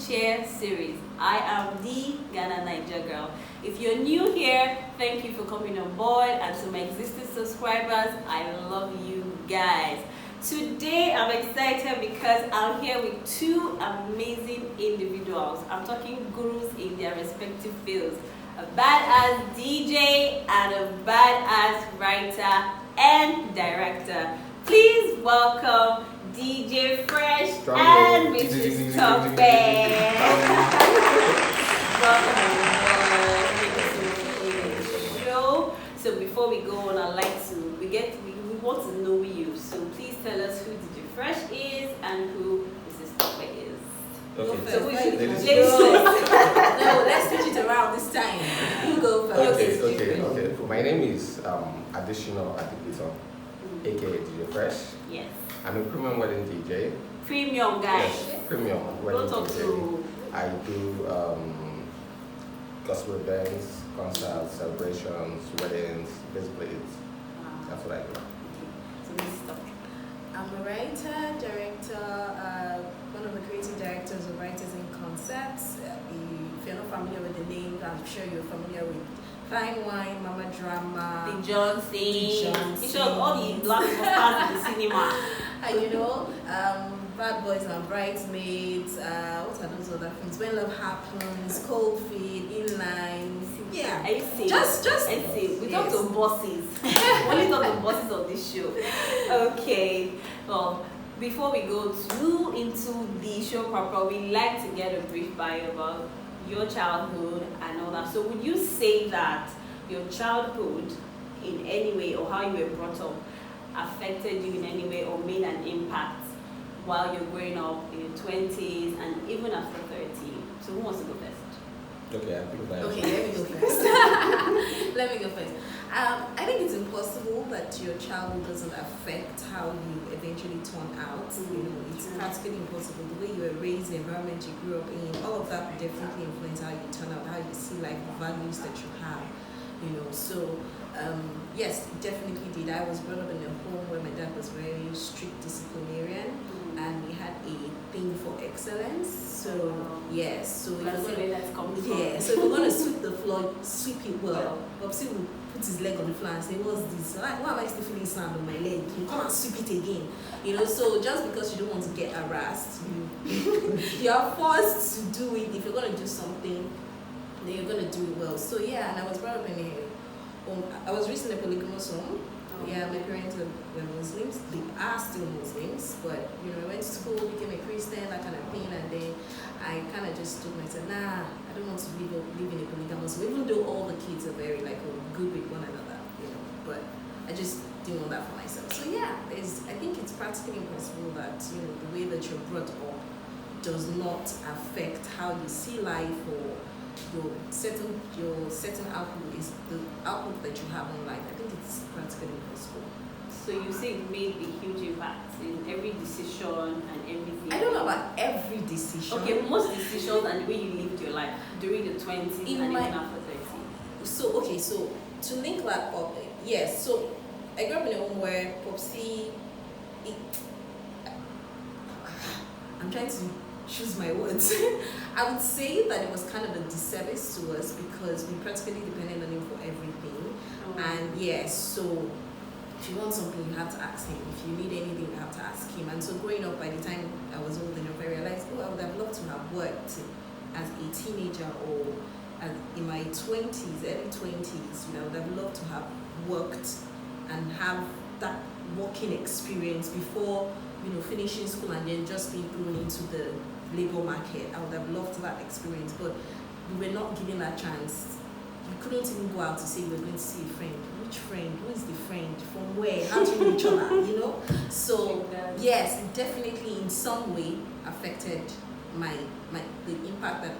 Chair series. I am the Ghana Naija girl. If you're new here, thank you for coming on board, and to my existing subscribers, I love you guys. Today I'm excited because I'm here with two amazing individuals. I'm talking gurus in their respective fields. A badass DJ and a badass writer and director. Please welcome DJ Fresh and Mrs. Tope. Welcome aboard. Thank you so much for being on the show. So before we go on, I'd like to, we want to know you. So please tell us who DJ Fresh is and who Mrs. Tope is. Okay. So we should Ladies No, let's switch it around this time. You go first. Okay. My name is Adeshina Adepitan, aka DJ Fresh. Yes. I'm a premium wedding DJ. Premium guys. Yes, premium wedding Don't talk DJ. to. I do gospel events, concerts, celebrations, weddings, basically that's what I do. So Mrs. Tope. I'm a writer, director, one of the creative directors of Writers in Concepts. If you're not familiar with the name, I'm sure you're familiar with FineWine, MamaDrama, TheJohnsons. It's all the blockbusters in the cinema. and Bad Boys and Bridesmaids, what are those other things? WhenLoveHappens, ColdFeet, Inline. Yeah. I see. Just I see. We talk to bosses. We only talk to bosses on this show. Okay. Well, before we go too into the show proper, we like to get a brief bio about your childhood and all that. So would you say that your childhood in any way, or how you were brought up, affected you in any way or made an impact while you're growing up in your 20s and even after 30? So who wants to go first? Okay, I think that. Okay, let me go first. Let me go first. I think it's impossible that your childhood doesn't affect how you eventually turn out. It's practically impossible. The way you were raised, the environment you grew up in, all of that will definitely influence how you turn out, how you see life, the values that you have. So yes, it definitely did. I was brought up in a home where my dad was very strict disciplinarian, and we had a thing for excellence. So yes, so if we're gonna sweep the floor, sweep it well. Popsy will put his leg on the floor and say, "What's this? Why am I still feeling sand on my leg? You come and sweep it again." So just because you don't want to get harassed, you are forced to do it. If you're gonna do something, then you're gonna do it well. So yeah, and I was brought up in I was raised in a polygamous home. Yeah, my parents were Muslims. They are still Muslims, but I went to school, became a Christian, that kind of thing, and then I kind of just told myself, nah, I don't want to live in a polygamous home, even though all the kids are very good with one another, but I just didn't want that for myself. So yeah, I think it's practically impossible that the way that you're brought up does not affect how you see life, or your certain outlook is the outlook that you have on life. I think it's practically impossible. So you say it made a huge impact in every decision and everything? I don't know about every decision. Okay, most decisions and the way you lived your life during the 20s and even after 30. So to link that up, yes. So I grew up in a home where Popsy, I'm trying to choose my words. I would say that it was kind of a disservice to us because we practically depended on him for everything. And yes, so if you want something, you have to ask him. If you need anything, you have to ask him. And so growing up, by the time I was old enough, I realized, I would have loved to have worked as a teenager, or in my 20s, early 20s. I would have loved to have worked and have that working experience before finishing school and then just being thrown into the labor market. I would have loved that experience, but we were not given that chance. We couldn't even go out to say we were going to see a friend. Which friend? Who is the friend? From where? How do you know each other? So yes, it definitely in some way affected the impact that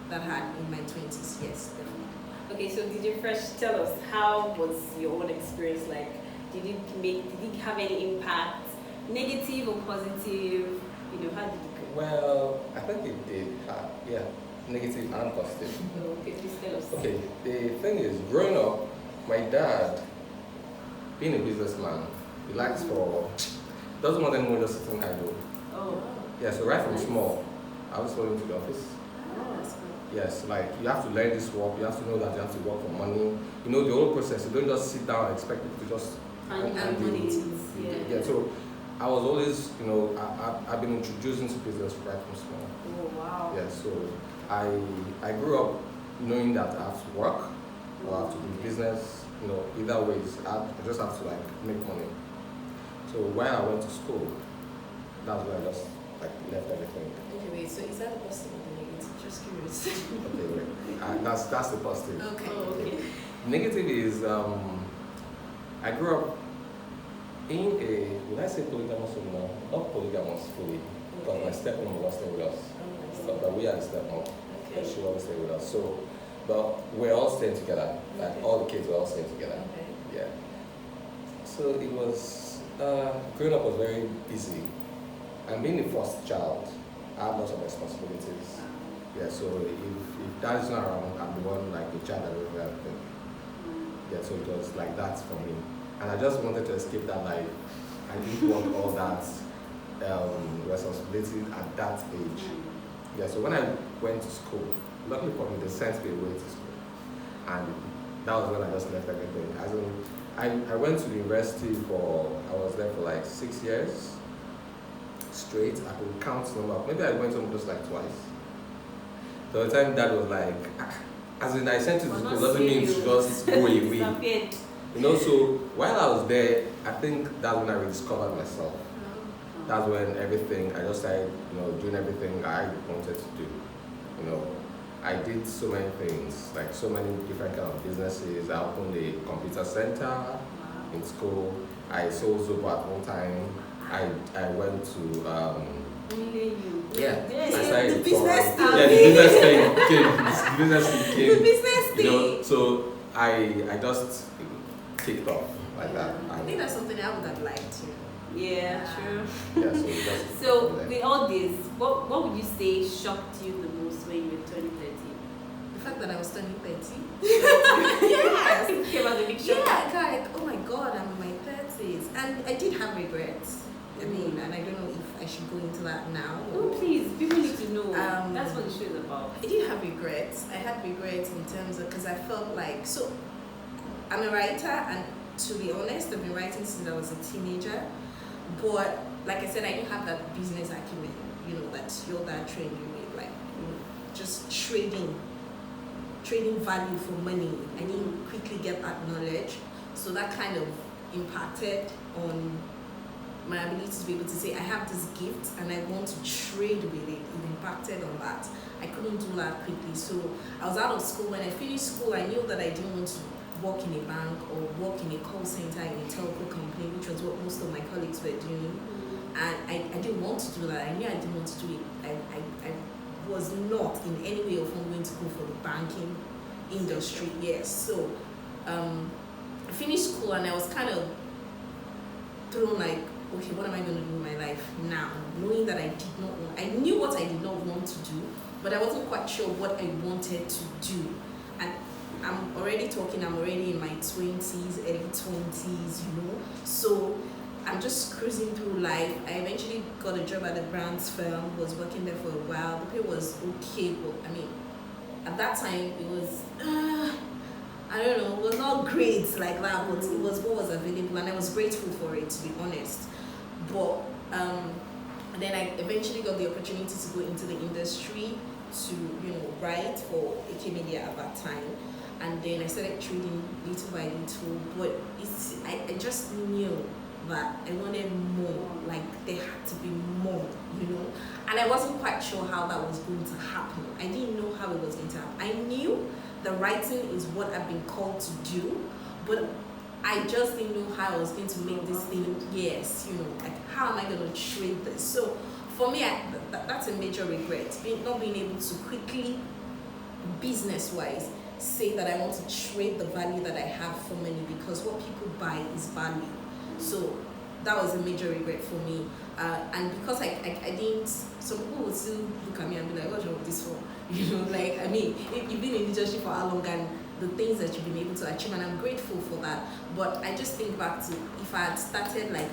that had in my 20s. Yes, definitely. Okay, so DJ Fresh, tell us, how was your own experience like? Did it have any impact? Negative or positive? How did it go? Well, I think it did. Negative and positive. Okay, please tell us. Okay, the thing is, growing up, my dad, being a businessman, he doesn't want anyone just sitting idle. Oh. Yeah, so right from small, I was going to the office. Oh, that's good. Yes, like you have to learn this work. You have to know that you have to work for money. You know the whole process. You don't just sit down and expect people to just And money is, yeah. So I was always, you know, I've been introduced into business right from small. Oh, wow. Yeah, so I grew up knowing that I have to work or I have to do business. You know, either ways, I just have to like make money. So when I went to school, that's when I just like left everything. Okay, wait, so is that the positive or the negative? Just curious. Okay, wait. That's the positive. Okay. Oh, okay. Negative is I grew up in a, would I say polygamous or no? Not polygamous fully, because my stepmom was staying with us. So, but we had a stepmom, and she always stayed with us. So, but we're all staying together. Like all the kids were all staying together. Okay. Yeah. So it was, growing up was very busy. And being the first child, I had lots of responsibilities. Yeah, so if dad is not around, I'm the one, like the child that will do everything. Yeah, so it was like that for me. And I just wanted to escape that life. I didn't want all that responsibility at that age. Yeah, so when I went to school, luckily for me, they sent me away to school. And that was when I just left everything. As in, I went to the university I was there for like 6 years straight. I could count number. Maybe I went home just like twice. The time dad was like, as in I sent you to school doesn't mean to just go away. You know, so while I was there, I think that's when I rediscovered myself. That's when everything, I just started, you know, doing everything I wanted to do. You know, I did so many things, like so many different kind of businesses. I opened a computer center in school. I sold Zobo at one time. I went to yeah, I started the business thing. Yeah, the business thing came. The business thing came. The business thing. You know, so I just kicked off like that. I think that's something I would have liked to. Yeah, true. Yeah, so just So with all this, what would you say shocked you the most when you were turning 30? The fact that I was turning 30. Yes. It came as a big shock. Yeah, like, oh my god, I'm in my 30s. And I did have regrets. I mean, and I don't know if I should go into that now. Oh, please, people need to know. Um, That's what the show is about. I did have regrets. I had regrets in terms of, because I felt like, so I'm a writer, and to be honest, I've been writing since I was a teenager. But like I said, I didn't have that business acumen, you know, that your dad trained you with, like, you know, just trading value for money. I didn't quickly get that knowledge, so that kind of impacted on my ability to be able to say I have this gift and I want to trade with it. It impacted on that. I couldn't do that quickly, so I was out of school. When I finished school, I knew that I didn't want to work in a bank or work in a call center in a telco company, which was what most of my colleagues were doing. And I didn't want to do that. I knew I didn't want to do it. I was not in any way of going to go for the banking industry. Yes. So I finished school and I was kind of thrown like, okay, what am I going to do with my life now? Knowing that I knew what I did not want to do, but I wasn't quite sure what I wanted to do. And I'm already in my 20s, early 20s, you know. So I'm just cruising through life. I eventually got a job at the brands firm, was working there for a while. The pay was okay, but I mean, at that time it was, I don't know, it was not great like that, but it was what was available, and I was grateful for it, to be honest. But then I eventually got the opportunity to go into the industry to, you know, write for AK Media at that time. And then I started trading little by little, but I just knew that I wanted more, like there had to be more, you know. And I wasn't quite sure how that was going to happen. I didn't know how it was going to happen. I knew the writing is what I've been called to do, but I just didn't know how I was going to make this thing, yes, you know, like how am I going to trade this? So for me, that's a major regret, not being able to quickly, business-wise, say that I want to trade the value that I have for money, because what people buy is value. So that was a major regret for me. And because I didn't, some people would still look at me and be like, what's wrong with this for? You know, like, I mean, you've been in the industry for how long, and the things that you've been able to achieve, and I'm grateful for that. But I just think back to, if I had started like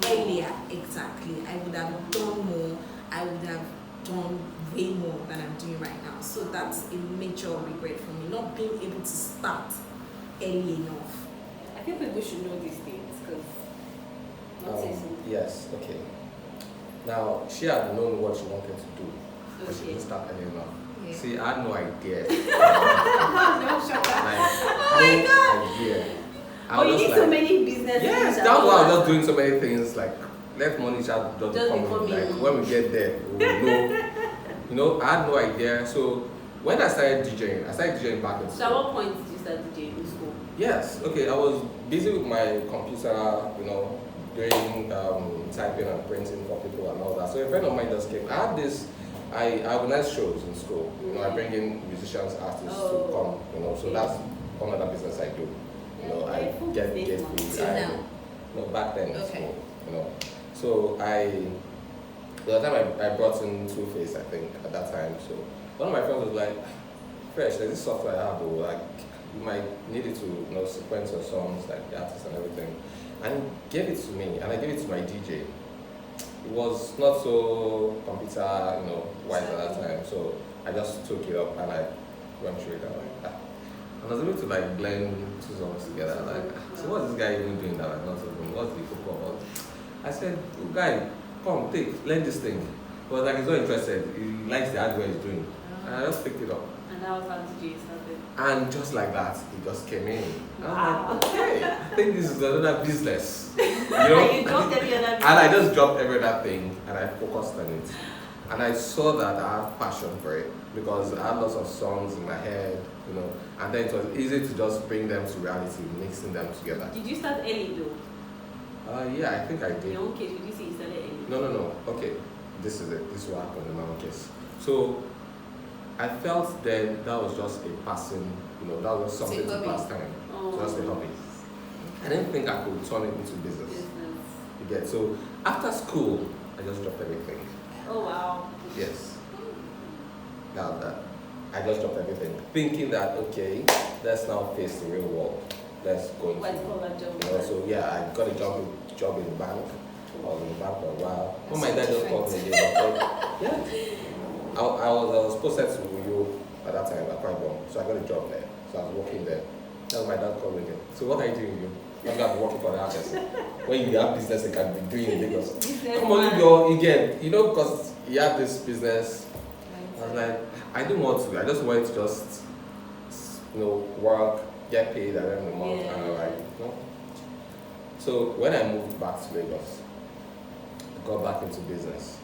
earlier, exactly, I would have done more, I would have done way more than I'm doing right now. So that's a major regret for me, not being able to start early enough. I think people should know these things because yes, okay. Now, she had known what she wanted to do, but she Okay. didn't start early enough. Yeah. See, I had no idea. No shocker. Like, no idea. I Oh, you was need just so like, many businesses. yes, and that's all why I was that. just doing so many things. Like, let money just Just come become in. Like, in. when we get there, we will know. You know, I had no idea. So, when I started DJing back in So school. at what point did you start DJing in school? Yes, okay, I was busy with my computer, you know, doing typing and printing for people and all that. So a friend of mine just came. I had this, I organize shows in school. You know, I bring in musicians, artists to come, you know, so that's one other business I do. You know, I get Till free. now. No, back then in Okay. school, you know. So the time I brought in 2-Face, I think, at that time. So one of my friends was like, Fresh, there's this software I have, though, like, you might need it to, you know, sequence your songs, like the artists and everything. And he gave it to me, and I gave it to my DJ. It was not so computer, you know, wise at that time, so I just took it up and I went through it. And like, and I was able to like blend two songs together. Like, so what's this guy even doing that? I'm not even. What's the cocoa about? I said, oh, guy, come take, learn this thing. But like, he's not interested. He likes the hardware he's doing, and I just picked it up. And that was how DJ started. And just like that, he just came in. And Wow. I'm like, okay, I think this is another business. You know? You dropped every other And I just dropped every other thing and I focused on it. And I saw that I have passion for it because I had lots of songs in my head, you know, and then it was easy to just bring them to reality, mixing them together. Did you start early though? Yeah, I think I In did. your own case, did you say you started early? No. Okay, this is it. This is what happened in my own case. So I felt then that was just a passing, you know, that was something to pass time. Oh. So that's a hobby. I didn't think I could turn it into business. You get so after school, I just dropped everything. Oh wow. Yes. Now that I just dropped everything, thinking that okay, let's now face the real world. Let's go into. White collar job. You know, so yeah, I got a job in the bank. I was in the bank for a while. Oh, my dad just called me again. I was like, yeah. I was posted to you at that time at Private, so I got a job there. So I was working there. That was my dad called me again. So what are you doing here? I'm going to be working for the artist. When you have business, you can be doing it because come on, you know, because you have this business. I was like, I didn't want to. I just wanted to just, you know, work, get paid at the end of the month, and I'm like, no. So when I moved back to Lagos, I got back into business.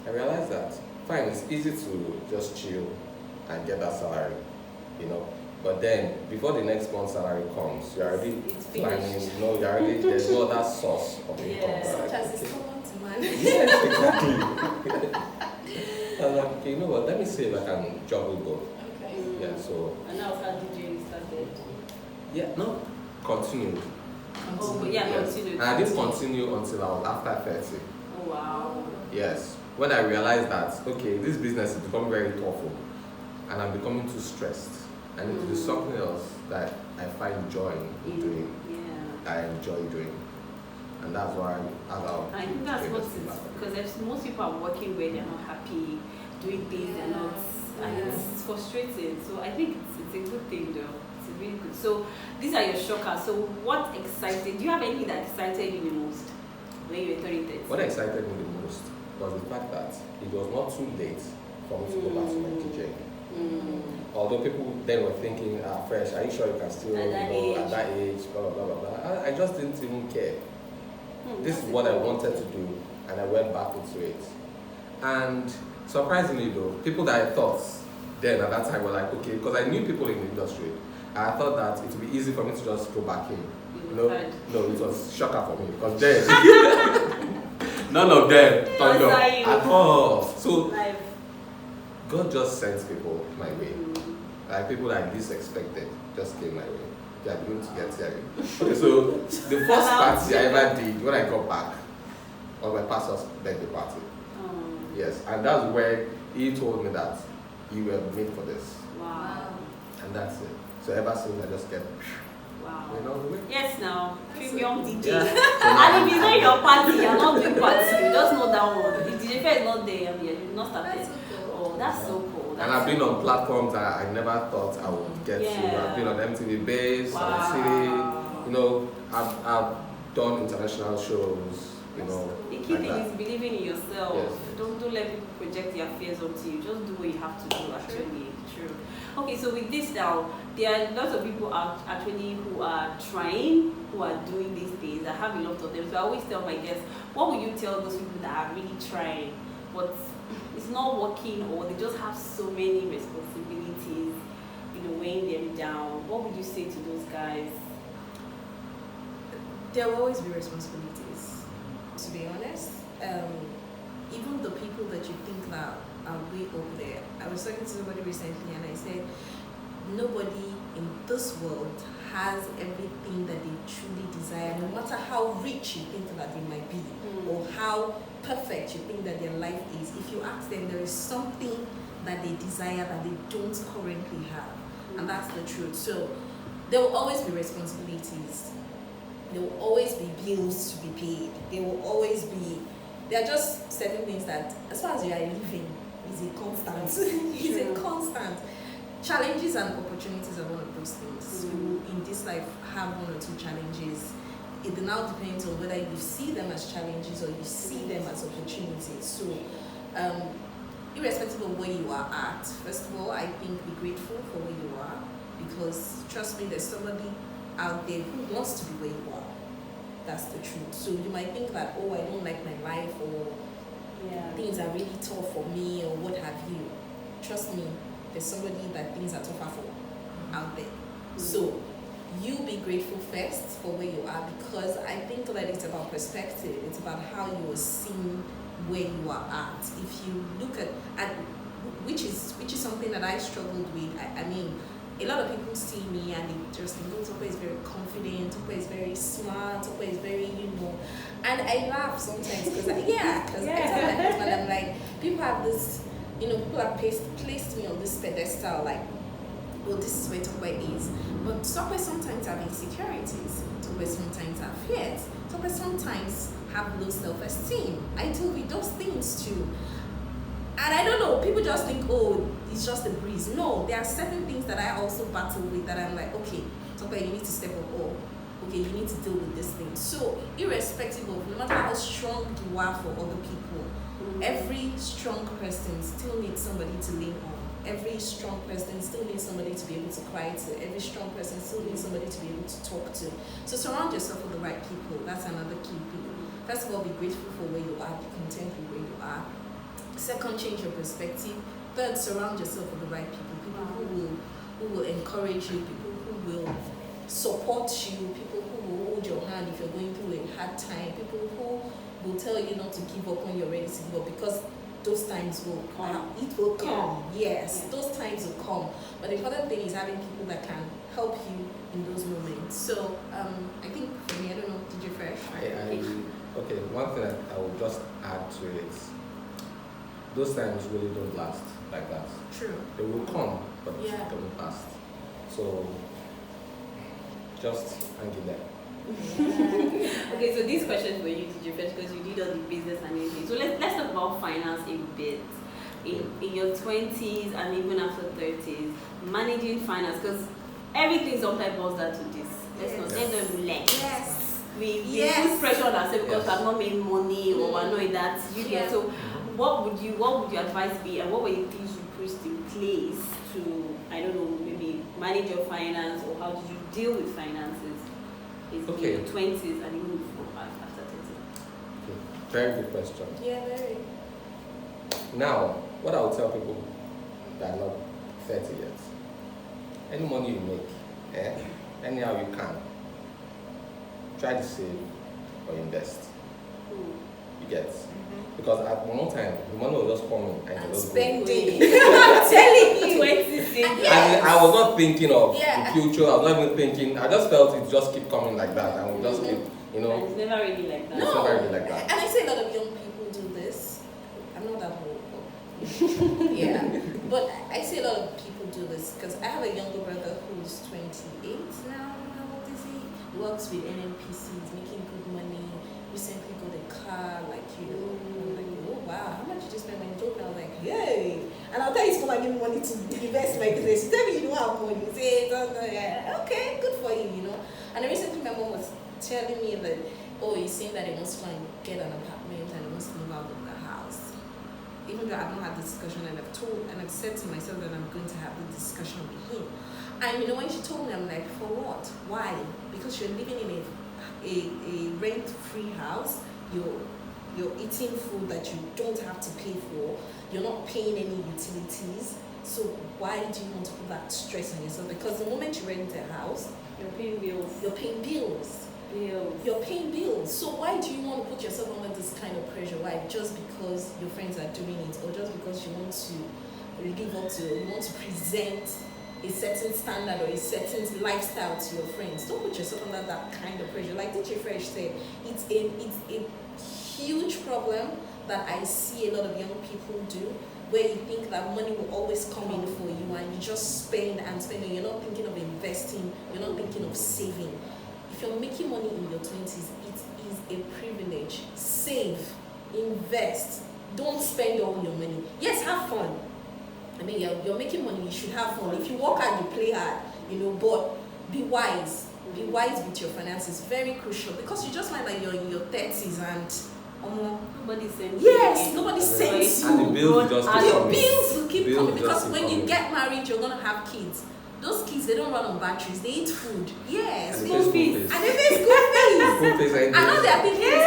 I realized that fine, it's easy to just chill and get that salary, you know. But then, before the next month's salary comes, you're already planning, you know, you're already, there's no other source of income. Such as it's common to man. Yes, exactly. I was like, okay, you know what, let me see if I can juggle both. Okay. Yeah, so. And that was how DJ started. Yeah, no, continued. Oh, but yeah, Yes. continued. And I didn't continue until I was after 30. Oh wow. Yes. When I realized that, okay, this business is becoming very thoughtful and I'm becoming too stressed. I need to do something else that I find joy in doing. Yeah. I enjoy doing. And that's why I think that's what it is, because if most people are working where they're not happy, doing things they're not, and it's frustrating. So I think it's a good thing though. It's really good. So these are your shockers. So what excited, do you have anything that excited you the most when you were 30? What excited me the most was the fact that it was not too late for me to go back to my DJ. Although people then were thinking, Fresh, are you sure you can still, at that age, blah, blah, blah, blah. I just didn't even care. This is what I wanted to do, and I went back into it. And surprisingly though, people that I thought then at that time were like, okay, because I knew people in the industry, I thought that it would be easy for me to just go back in. No, it was shocker for me, because then, none of them turned up at all. So, God just sent people my way. Like people that I least expected just came my way. They are going to get here. Okay, so the first party I ever did when I got back was my pastor's birthday party. Yes, and that's where he told me that you were made for this. Wow. And that's it. So ever since I just get, wow. You know, yes, now premium DJ. Yeah. And if it's not your party, you're not doing party. You just know that one. If DJ Fair is not there, you're not started. That's okay. Oh, That's so cool. And I've been on platforms that I never thought I would get to. I've been on MTV Base, on City. You know, I've done international shows. You know, the key thing is believing in yourself. Yes. Don't let people project their fears onto you. Just do what you have to do. Actually, true. Okay, so with this now, there are lots of people who are trying, who are doing these things. I have a lot of them. So I always tell my guests, what would you tell those people that are really trying, but it's not working, or they just have so many responsibilities, you know, weighing them down? What would you say to those guys? There will always be responsibilities, to be honest. Even the people that you think that are way over there. I was talking to somebody recently and I said, nobody in this world has everything that they truly desire, no matter how rich you think that they might be, or how perfect you think that their life is. If you ask them, there is something that they desire that they don't currently have. And that's the truth. So there will always be responsibilities. There will always be bills to be paid. There will always be, there are just certain things that, as far as you are living, is a constant. It's a constant. Challenges and opportunities are one of those things. You will, in this life, have one or two challenges. It now depends on whether you see them as challenges or you see them as opportunities. So, irrespective of where you are at, first of all, I think be grateful for where you are, because trust me, there's somebody out there who wants to be where you are. That's the truth. So you might think that, oh, I don't like my life, or things are really tough for me, or what have you. Trust me, there's somebody that things are tougher for out there. So you be grateful first for where you are, because I think that it's about perspective. It's about how you are seeing where you are at. If you look at which is something that I struggled with. I mean, a lot of people see me and they just think, oh, Tope is very confident, Tope is very smart, Tope is very, you know. And I laugh sometimes because I tell my husband, I'm like, people have this, you know, people have placed me on this pedestal, like, well, this is where Tope is. But Tope sometimes have insecurities. Tope sometimes have fears. Tope sometimes have low self-esteem. I deal with those things too. And I don't know, people just think, oh, it's just a breeze. No, there are certain things that I also battle with that I'm like, okay, Tope, you need to step up, or okay, you need to deal with this thing. So, irrespective of, no matter how strong you are for other people, every strong person still needs somebody to lean on. Every strong person still needs somebody to be able to cry to. Every strong person still needs somebody to be able to talk to. So, surround yourself with the right people. That's another key thing. First of all, be grateful for where you are, be content with where you are. Second, change your perspective. Third, surround yourself with the right people. People who will encourage you, people who will support you, people who will hold your hand if you're going through a hard time, people who will tell you not to give up when you're ready to give up, because those times will come. It will come. Yes, those times will come. But the important thing is having people that can help you in those moments. So I think for me, I don't know, did you fresh? Okay, one thing I will just add to it. Those times really don't last like that. True. They will come, but they don't last. So, just hang in there. Okay, so this question for you, TJ, because you did all the business and everything. So let's talk about finance a bit. In your 20s and even after 30s, managing finance, because everything sometimes boils down to this. Let's not relax. Yes. We put pressure on ourselves because we have not made money or we're not in that. So what would your advice be, and what were the things you put in place to, I don't know, maybe manage your finance, or how did you deal with finances in your 20s and even after 30? Okay. Very good question. Yeah, very. Now, what I would tell people that are not 30 yet, any money you make, anyhow you can, try to save or invest. You get? Because at one time, the money was just coming and just spending. I'm telling you. 26. I was not thinking of the future. I was not even thinking. I just felt it just keep coming like that, and we just keep, you know. It's never really like that. It's never really like that. And I say a lot of young people do this. I'm not that old, but I say a lot of people do this because I have a younger brother who's 28 now. How old is he? He works with NNPCs, making good money. recently got a car, like, you know, I'm like, oh wow, how much did you spend when you told me? I was like, yay! And I'll tell you to come and give me money to invest in my business. You tell me you don't have money. You say, yeah, okay, good for you, you know. And then recently my mom was telling me that, oh, he's saying that he wants to go and get an apartment and he wants to move out of the house. Even though I've not had this discussion, and I've said to myself that I'm going to have the discussion with him. And you know, when she told me, I'm like, for what? Why? Because you're living in a rent-free house. You're eating food that you don't have to pay for. You're not paying any utilities. So why do you want to put that stress on yourself? Because the moment you rent a house, you're paying bills. You're paying bills. You're paying bills. So why do you want to put yourself under this kind of pressure? Why? Just because your friends are doing it, or just because you want to live up to, you want to present a certain standard or a certain lifestyle to your friends? Don't put yourself under that kind of pressure. Like DJ Fresh said, it's a huge problem that I see a lot of young people do, where you think that money will always come in for you and you just spend and spend, and you're not thinking of investing, you're not thinking of saving. If you're making money in your 20s, it is a privilege. Save, invest, don't spend all your money. Yes, have fun. I mean, you're making money, you should have fun. If you work hard, you play hard, you know, but be wise. Be wise with your finances, very crucial, because you just find that you're in your 30s and nobody sends yes, nobody sends you. And the bills just keep Your coming. bills will keep coming, because keep when coming. you get married, you're gonna have kids. Those kids, they don't run on batteries, they eat food. Yes, And school fees. fees. And they pay school fees. School fees ain't I know there are there. people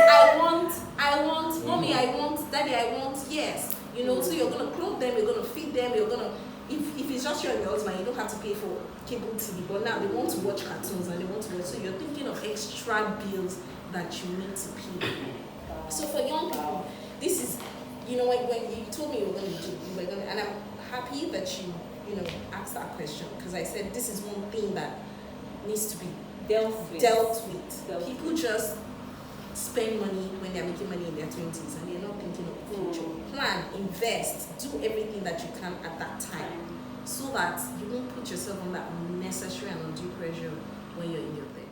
I want, mommy, I want, daddy, I want, yes. You know, so you're gonna clothe them, you're gonna feed them, you're gonna, if it's just you and your husband, you don't have to pay for cable TV, but now they want to watch cartoons and they want to watch, so you're thinking of extra bills that you need to pay. So for young people, this is, you know, when you told me you were gonna, and I'm happy that you know, asked that question, because I said this is one thing that needs to be dealt with. People just spend money when they're making money in their 20s and they're not thinking of the future. Plan, invest, do everything that you can at that time, so that you won't put yourself under unnecessary and undue pressure when you're in your 30s.